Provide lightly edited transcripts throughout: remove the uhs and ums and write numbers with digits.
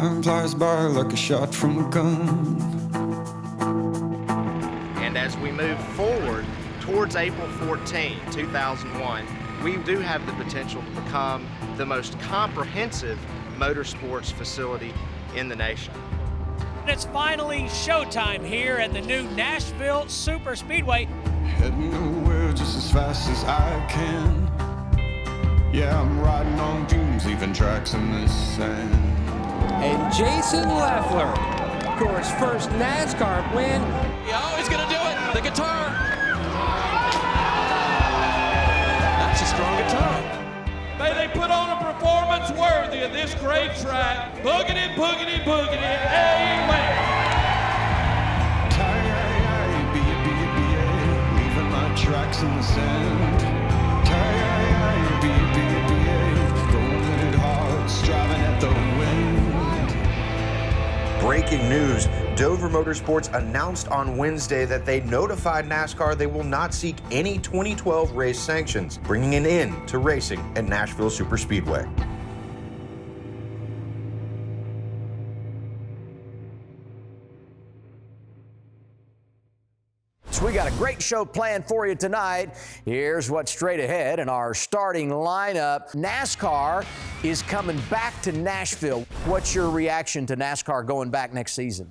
Time flies by like a shot from a gun. And as we move forward towards April 14, 2001, we do have the potential to become the most comprehensive motorsports facility in the nation. It's finally showtime here at the new Nashville Superspeedway. Heading nowhere just as fast as I can. Yeah, I'm riding on fumes, leaving tracks in the sand. And Jason Leffler, of course, first NASCAR win. Oh, he's gonna do it, the guitar. That's a strong guitar. May they put on a performance worthy of this great track. Boogity, boogity, boogity, amen. Leaving my tracks in the sand. Going it hard, striving at the wind. Breaking news. Dover Motorsports announced on Wednesday that they notified NASCAR they will not seek any 2012 race sanctions, bringing an end to racing at Nashville Superspeedway. So we got a great show planned for you tonight. Here's what's straight ahead in our starting lineup. NASCAR is coming back to Nashville. What's your reaction to NASCAR going back next season?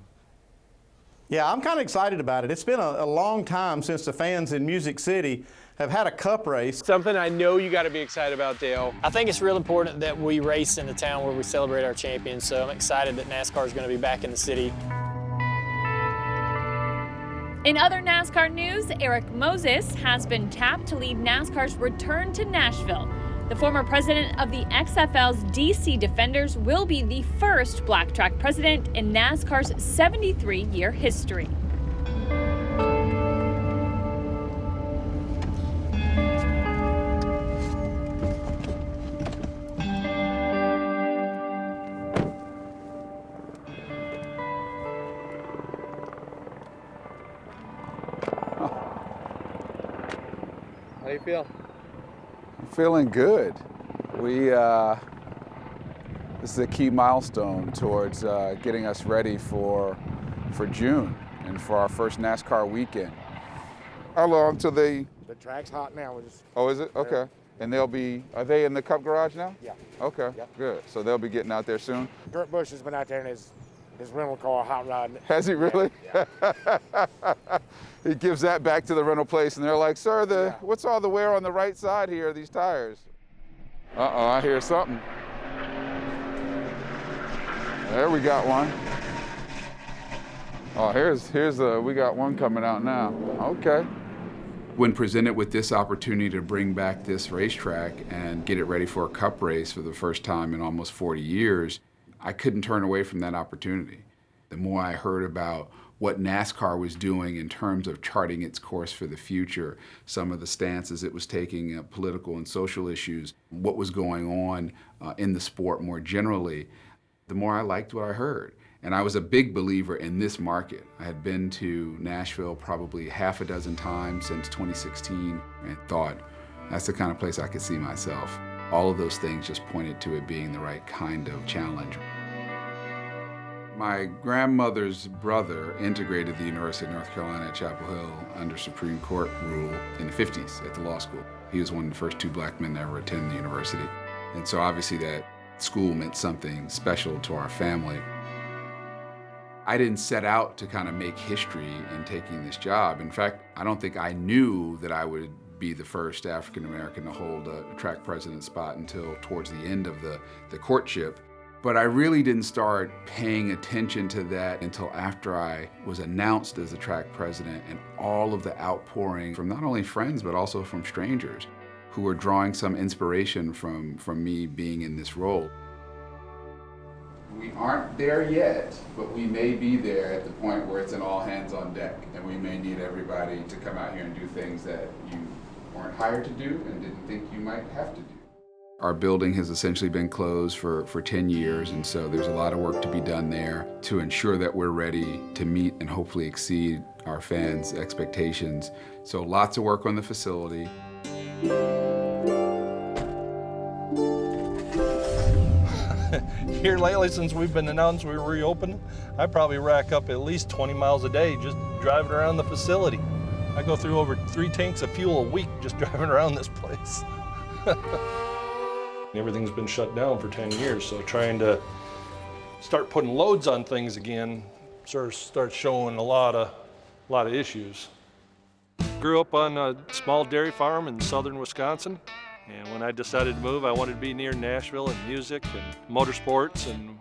Yeah, I'm kind of excited about it. It's been a long time since the fans in Music City have had a cup race. Something I know you got to be excited about, Dale. I think it's real important that we race in the town where we celebrate our champions, so I'm excited that NASCAR is going to be back in the city. In other NASCAR news, Erik Moses has been tapped to lead NASCAR's Return to Nashville. The former president of the XFL's DC Defenders will be the first black track president in NASCAR's 73-year history. How do you feel? I'm feeling good. This is a key milestone towards getting us ready for June and for our first NASCAR weekend. How long till they? The track's hot now. Oh, is it? Okay. And are they in the Cup garage now? Yeah. Okay, good. So they'll be getting out there soon? Kurt Busch has been out there in his rental car hot rodding. Has he really? Yeah. He gives that back to the rental place and they're like, sir, what's all the wear on the right side here of these tires? Uh-oh, I hear something. There, we got one. Oh, we got one coming out now. Okay. When presented with this opportunity to bring back this racetrack and get it ready for a cup race for the first time in almost 40 years, I couldn't turn away from that opportunity. The more I heard about what NASCAR was doing in terms of charting its course for the future, some of the stances it was taking, political and social issues, what was going on in the sport more generally, the more I liked what I heard. And I was a big believer in this market. I had been to Nashville probably half a dozen times since 2016 and thought, that's the kind of place I could see myself. All of those things just pointed to it being the right kind of challenge. My grandmother's brother integrated the University of North Carolina at Chapel Hill under Supreme Court rule in the 50s at the law school. He was one of the first 2 black men to ever attend the university. And so obviously that school meant something special to our family. I didn't set out to kind of make history in taking this job. In fact, I don't think I knew that I would be the first African American to hold a track president spot until towards the end of the courtship. But I really didn't start paying attention to that until after I was announced as the track president and all of the outpouring from not only friends, but also from strangers who were drawing some inspiration from me being in this role. We aren't there yet, but we may be there at the point where it's an all hands on deck, and we may need everybody to come out here and do things that you weren't hired to do and didn't think you might have to do. Our building has essentially been closed for 10 years, and so there's a lot of work to be done there to ensure that we're ready to meet and hopefully exceed our fans' expectations. So lots of work on the facility. here lately, since we've been announced we reopened, I probably rack up at least 20 miles a day just driving around the facility. I go through over 3 tanks of fuel a week just driving around this place. Everything's been shut down for 10 years, so trying to start putting loads on things again sort of starts showing a lot of issues. Grew up on a small dairy farm in southern Wisconsin, and when I decided to move, I wanted to be near Nashville and music and motorsports, and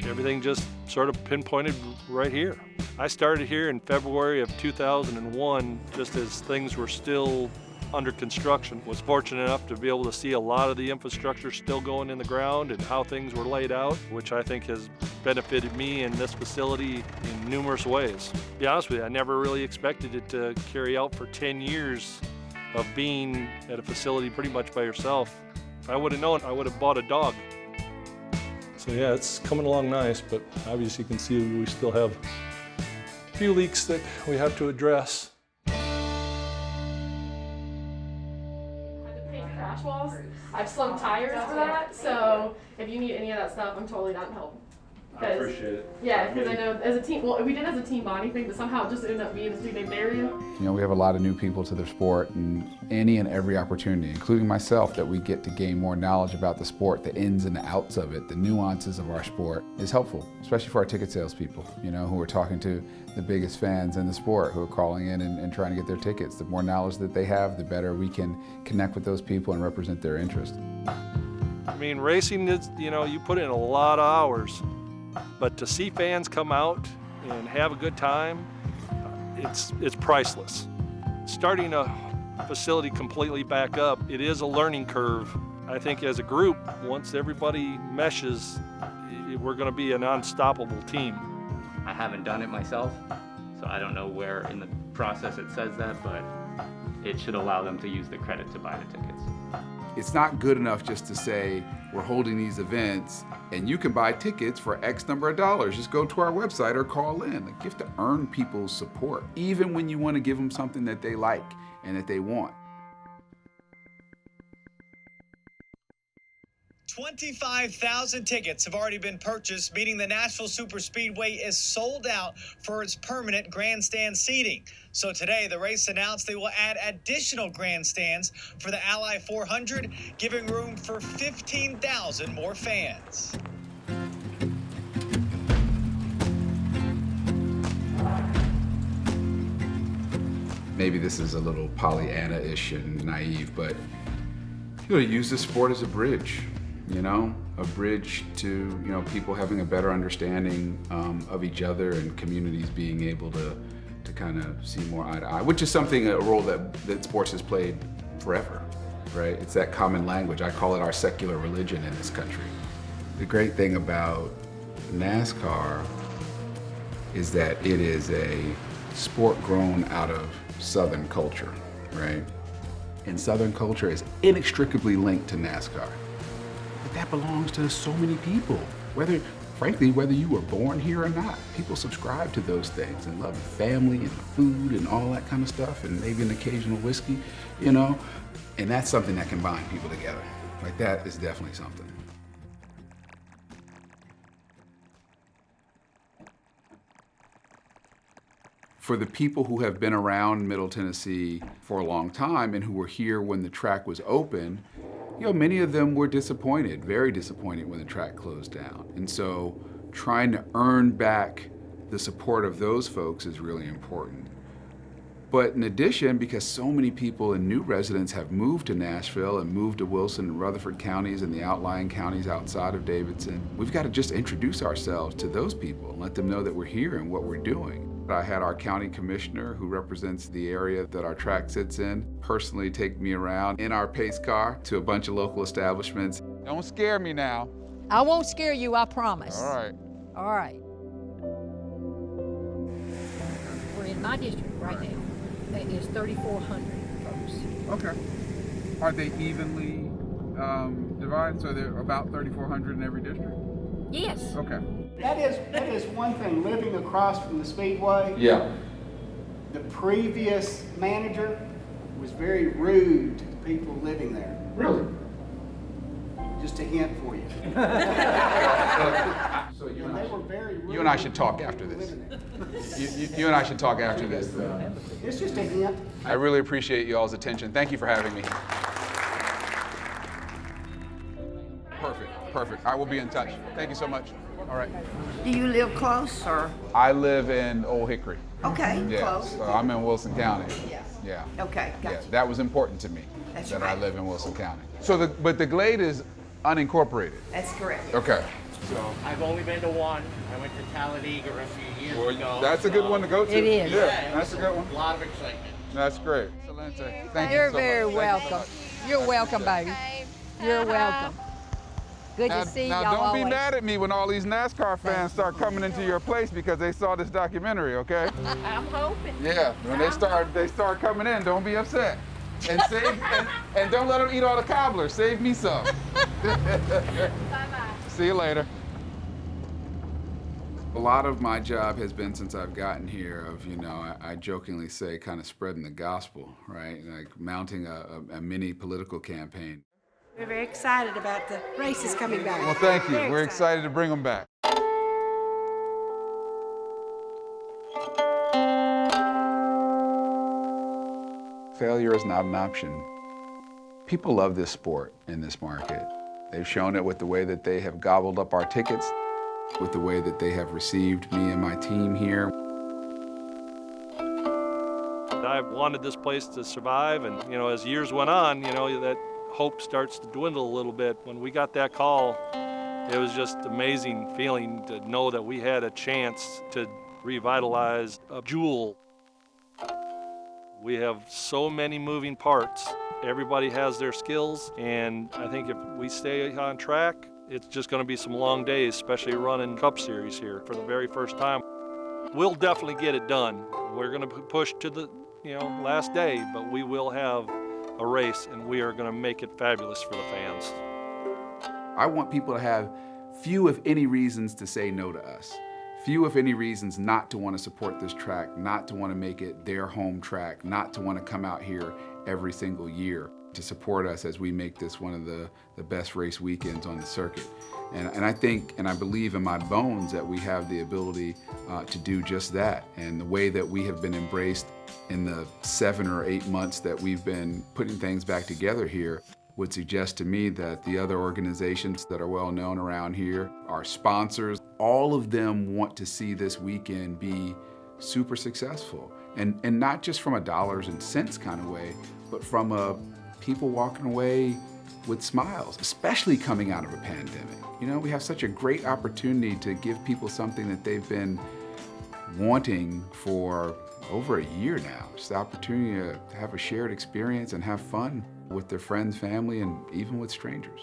everything just sort of pinpointed right here. I started here in February of 2001, just as things were still under construction. Was fortunate enough to be able to see a lot of the infrastructure still going in the ground and how things were laid out, which I think has benefited me and this facility in numerous ways. To be honest with you, I never really expected it to carry out for 10 years of being at a facility pretty much by yourself. If I would have known, I would have bought a dog. So yeah, it's coming along nice, but obviously you can see we still have a few leaks that we have to address. Crash walls. I've slung tires for that, so if you need any of that stuff, I'm totally down to help. I appreciate it. Yeah, because I know as a team, well, we did as a team bonding thing, but somehow it just ended up being this big area. You know, we have a lot of new people to the sport, and any and every opportunity, including myself, that we get to gain more knowledge about the sport, the ins and the outs of it, the nuances of our sport, is helpful, especially for our ticket sales people, you know, who are talking to the biggest fans in the sport, who are calling in and trying to get their tickets. The more knowledge that they have, the better we can connect with those people and represent their interest. I mean, racing is, you know, you put in a lot of hours. But to see fans come out and have a good time, it's priceless. Starting a facility completely back up, it is a learning curve. I think as a group, once everybody meshes, we're going to be an unstoppable team. I haven't done it myself, so I don't know where in the process it says that, but it should allow them to use the credit to buy the tickets. It's not good enough just to say, we're holding these events and you can buy tickets for X number of dollars. Just go to our website or call in. Like, you have to earn people's support, even when you want to give them something that they like and that they want. 25,000 tickets have already been purchased, meaning the Nashville Superspeedway is sold out for its permanent grandstand seating. So today, the race announced they will add additional grandstands for the Ally 400, giving room for 15,000 more fans. Maybe this is a little Pollyanna-ish and naive, but you know, use this sport as a bridge. You know, a bridge to, you know, people having a better understanding of each other and communities being able to kind of see more eye to eye, which is a role that sports has played forever, right? It's that common language. I call it our secular religion in this country. The great thing about NASCAR is that it is a sport grown out of Southern culture, right? And Southern culture is inextricably linked to NASCAR. But that belongs to so many people. Frankly, whether you were born here or not, people subscribe to those things and love family and food and all that kind of stuff, and maybe an occasional whiskey, you know? And that's something that can bind people together. Like, that is definitely something. For the people who have been around Middle Tennessee for a long time and who were here when the track was open, you know, many of them were disappointed, very disappointed when the track closed down. And so trying to earn back the support of those folks is really important. But in addition, because so many people and new residents have moved to Nashville and moved to Wilson and Rutherford counties and the outlying counties outside of Davidson, we've got to just introduce ourselves to those people and let them know that we're here and what we're doing. I had our county commissioner, who represents the area that our track sits in, personally take me around in our pace car to a bunch of local establishments. Don't scare me now. I won't scare you, I promise. All right. All right. We're in my district right now. It is 3,400 folks. Okay. Are they evenly divided? So they're about 3,400 in every district? Yes. Okay. That is one thing, living across from the Speedway. Yeah. The previous manager was very rude to the people living there. Really? Just just a hint for you. So you And they were very rude. and I should talk after this. You and I should talk after this. It's just a hint. I really appreciate you all's attention. Thank you for having me. Perfect. I will be in touch. Thank you so much. All right. Do you live close, or? I live in Old Hickory. Okay, Yeah, close. so I'm in Wilson County. Yeah. Okay, Yeah, gotcha. that was important to me. That's that right. I live in Wilson County. So but the Glade is unincorporated. That's correct. Okay. So I've only been to one. I went to Talladega a few years ago. That's a good one to go to. It is. Yeah, that's a good one. A lot of excitement. That's great. Thank You're you so very much. welcome. You're welcome, baby. You're welcome. Good to see y'all. Now don't always. be mad at me when all these NASCAR fans start coming into your place because they saw this documentary, okay? I'm hoping. Yeah, when they start coming in, don't be upset. And and don't let them eat all the cobbler. Save me some. Bye-bye. See you later. A lot of my job has been, since I've gotten here, of, I jokingly say kind of spreading the gospel, right? Like mounting a mini political campaign. We're very excited about the races coming back. Well, thank you. Very We're excited to bring them back. Failure is not an option. People love this sport in this market. They've shown it with the way that they have gobbled up our tickets, with the way that they have received me and my team here. I wanted this place to survive, and as years went on, that hope starts to dwindle a little bit. When we got that call, it was just amazing feeling to know that we had a chance to revitalize a jewel. We have so many moving parts. Everybody has their skills, and I think if we stay on track, it's just going to be some long days, especially running Cup Series here for the very first time. We'll definitely get it done. We're going to push to the last day, but we will have a race, and we are going to make it fabulous for the fans. I want people to have few, if any, reasons to say no to us. Few, if any, reasons not to want to support this track, not to want to make it their home track, not to want to come out here every single year to support us as we make this one of the best race weekends on the circuit. And I think, and I believe in my bones that we have the ability to do just that. And the way that we have been embraced in the 7 or 8 months that we've been putting things back together here would suggest to me that the other organizations that are well known around here, our sponsors, all of them want to see this weekend be super successful. And not just from a dollars and cents kind of way, but from a people walking away with smiles, especially coming out of a pandemic. We have such a great opportunity to give people something that they've been wanting for over a year now. Just the opportunity to have a shared experience and have fun with their friends, family, and even with strangers.